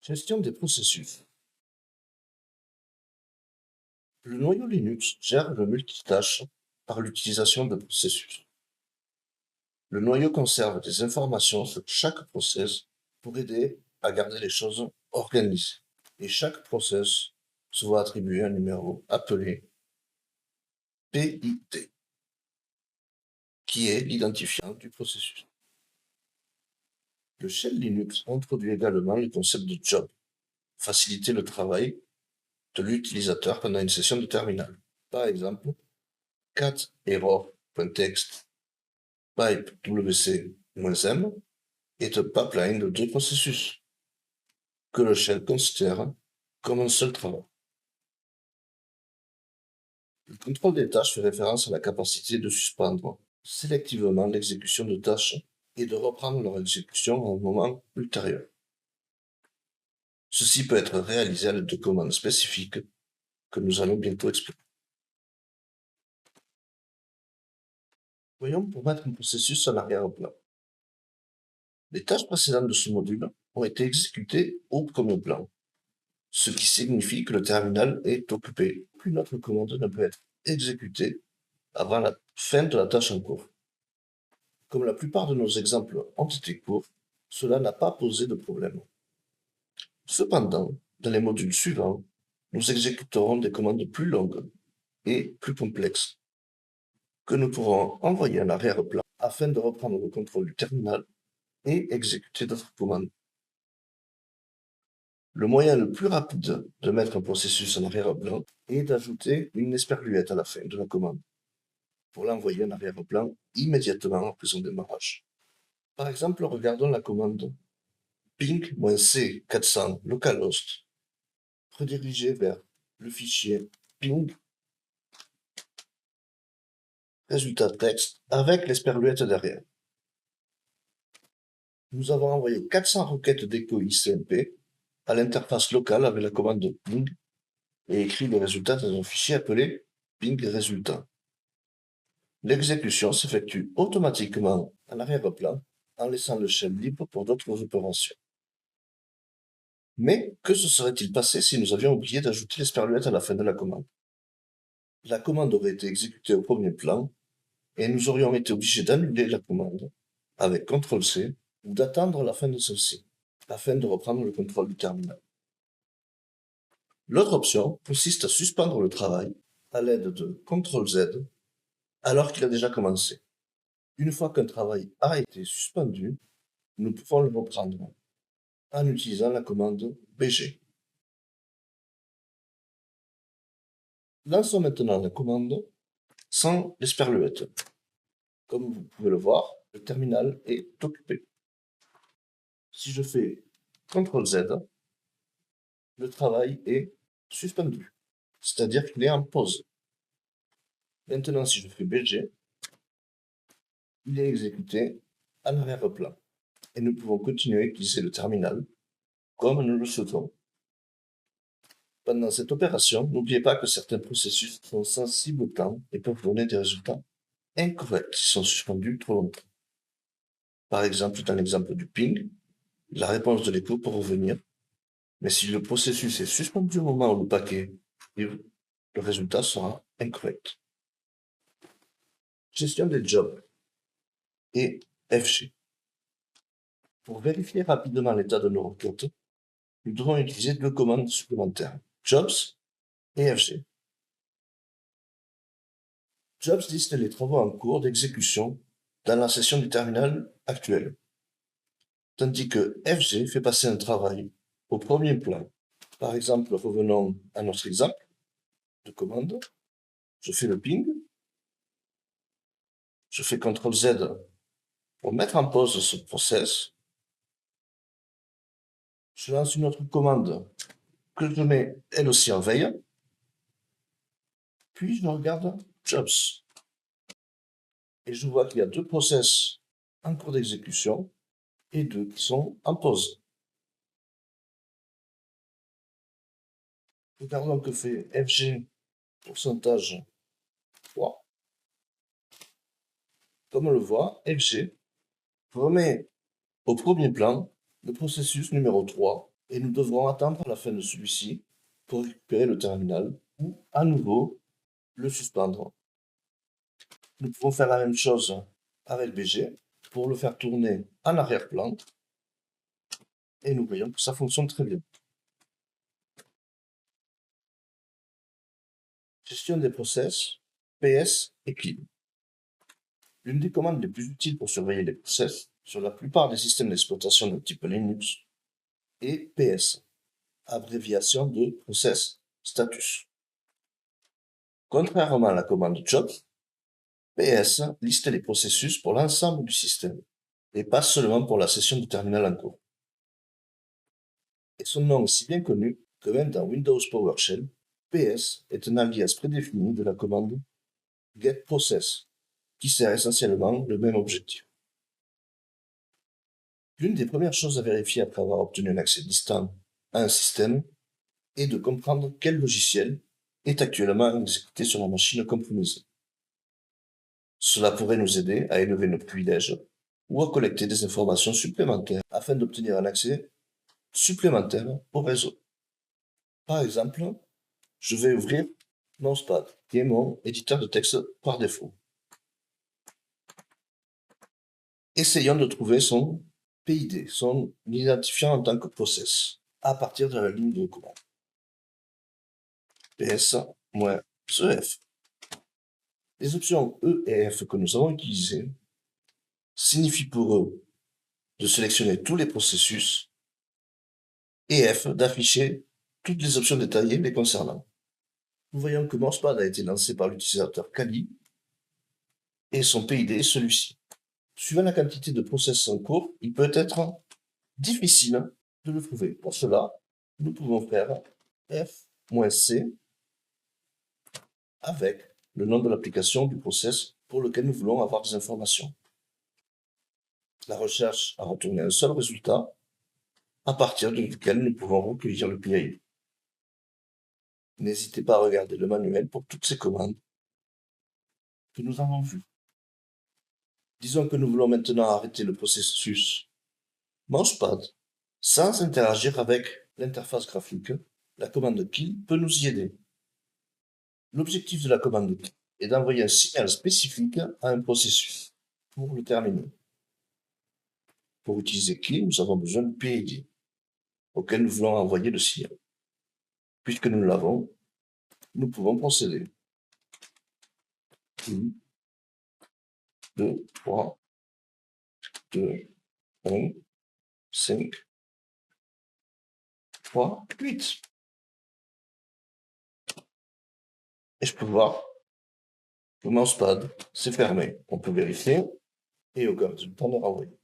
Gestion des processus. Le noyau Linux gère le multitâche par l'utilisation de processus. Le noyau conserve des informations sur chaque process pour aider à garder les choses organisées. Et chaque process se voit attribuer un numéro appelé PID, qui est l'identifiant du processus. Le shell Linux introduit également le concept de job, faciliter le travail de l'utilisateur pendant une session de terminal. Par exemple, cat error.txt pipe wc-m est un pipeline de deux processus que le shell considère comme un seul travail. Le contrôle des tâches fait référence à la capacité de suspendre sélectivement l'exécution de tâches et de reprendre leur exécution à un moment ultérieur. Ceci peut être réalisé à l'aide de commandes spécifiques que nous allons bientôt expliquer. Voyons pour mettre un processus en arrière-plan. Les tâches précédentes de ce module ont été exécutées au premier plan, ce qui signifie que le terminal est occupé. Aucune autre commande ne peut être exécutée avant la fin de la tâche en cours. Comme la plupart de nos exemples ont été courts, cela n'a pas posé de problème. Cependant, dans les modules suivants, nous exécuterons des commandes plus longues et plus complexes que nous pourrons envoyer en arrière-plan afin de reprendre le contrôle du terminal et exécuter d'autres commandes. Le moyen le plus rapide de mettre un processus en arrière-plan est d'ajouter une esperluette à la fin de la commande pour l'envoyer en arrière-plan immédiatement après son démarrage. Par exemple, regardons la commande ping-c 400 localhost redirigée vers le fichier ping résultat texte avec l'esperluette derrière. Nous avons envoyé 400 requêtes d'écho ICMP à l'interface locale avec la commande ping et écrit le résultat dans un fichier appelé ping résultat. L'exécution s'effectue automatiquement en arrière-plan en laissant le shell libre pour d'autres opérations. Mais que se serait-il passé si nous avions oublié d'ajouter l'esperluette à la fin de la commande? La commande aurait été exécutée au premier plan et nous aurions été obligés d'annuler la commande avec CTRL-C ou d'attendre la fin de celle-ci afin de reprendre le contrôle du terminal. L'autre option consiste à suspendre le travail à l'aide de CTRL-Z alors qu'il a déjà commencé. Une fois qu'un travail a été suspendu, nous pouvons le reprendre en utilisant la commande bg. Lançons maintenant la commande sans l'esperluette. Comme vous pouvez le voir, le terminal est occupé. Si je fais CTRL-Z, le travail est suspendu, c'est-à-dire qu'il est en pause. Maintenant, si je fais bg, il est exécuté en arrière-plan et nous pouvons continuer à utiliser le terminal comme nous le souhaitons. Pendant cette opération, n'oubliez pas que certains processus sont sensibles au temps et peuvent donner des résultats incorrects s'ils sont suspendus trop longtemps. Par exemple, dans l'exemple du ping, la réponse de l'écho peut revenir, mais si le processus est suspendu au moment où le paquet livre, le résultat sera incorrect. Gestion des jobs et FG. Pour vérifier rapidement l'état de nos requêtes, nous devons utiliser deux commandes supplémentaires, jobs et FG. Jobs liste les travaux en cours d'exécution dans la session du terminal actuel, tandis que FG fait passer un travail au premier plan. Par exemple, revenons à notre exemple de commande. Je fais le ping, je fais CTRL-Z pour mettre en pause ce process. Je lance une autre commande que je mets elle aussi en veille. Puis je regarde Jobs. Et je vois qu'il y a deux process en cours d'exécution et deux qui sont en pause. Regardons que fait FG pourcentage 3. Comme on le voit, FG remet au premier plan le processus numéro 3 Et nous devrons attendre la fin de celui-ci pour récupérer le terminal ou à nouveau le suspendre. Nous pouvons faire la même chose avec BG pour le faire tourner en arrière-plan et nous voyons que ça fonctionne très bien. Gestion des process, PS et clean. L'une des commandes les plus utiles pour surveiller les process sur la plupart des systèmes d'exploitation de type Linux est PS, abréviation de Process Status. Contrairement à la commande job, PS liste les processus pour l'ensemble du système et pas seulement pour la session du terminal en cours. Et son nom est si bien connu que même dans Windows PowerShell, PS est un alias prédéfini de la commande getProcess, qui sert essentiellement le même objectif. L'une des premières choses à vérifier après avoir obtenu un accès distant à un système est de comprendre quel logiciel est actuellement exécuté sur la machine compromisée. Cela pourrait nous aider à élever nos privilèges ou à collecter des informations supplémentaires afin d'obtenir un accès supplémentaire au réseau. Par exemple, je vais ouvrir Launchpad, qui est mon éditeur de texte par défaut. Essayons de trouver son PID, son identifiant en tant que process, à partir de la ligne de commande. PS-EF. Les options E et F que nous avons utilisées signifient pour eux de sélectionner tous les processus et F d'afficher toutes les options détaillées les concernant. Nous voyons que Launchpad a été lancé par l'utilisateur Kali et son PID est celui-ci. Suivant la quantité de process en cours, il peut être difficile de le trouver. Pour cela, nous pouvons faire F-C avec le nom de l'application du process pour lequel nous voulons avoir des informations. La recherche a retourné un seul résultat à partir duquel nous pouvons recueillir le PID. N'hésitez pas à regarder le manuel pour toutes ces commandes que nous avons vues. Disons que nous voulons maintenant arrêter le processus Launchpad sans interagir avec l'interface graphique. La commande kill peut nous y aider. L'objectif de la commande kill est d'envoyer un signal spécifique à un processus pour le terminer. Pour utiliser kill, nous avons besoin de PID auquel nous voulons envoyer le signal. Puisque nous l'avons, nous pouvons procéder. 1, 2, 3, 2, 1, 5, 3, 8. Et je peux voir que Launchpad s'est fermé. On peut vérifier et aucun résultat n'est renvoyé.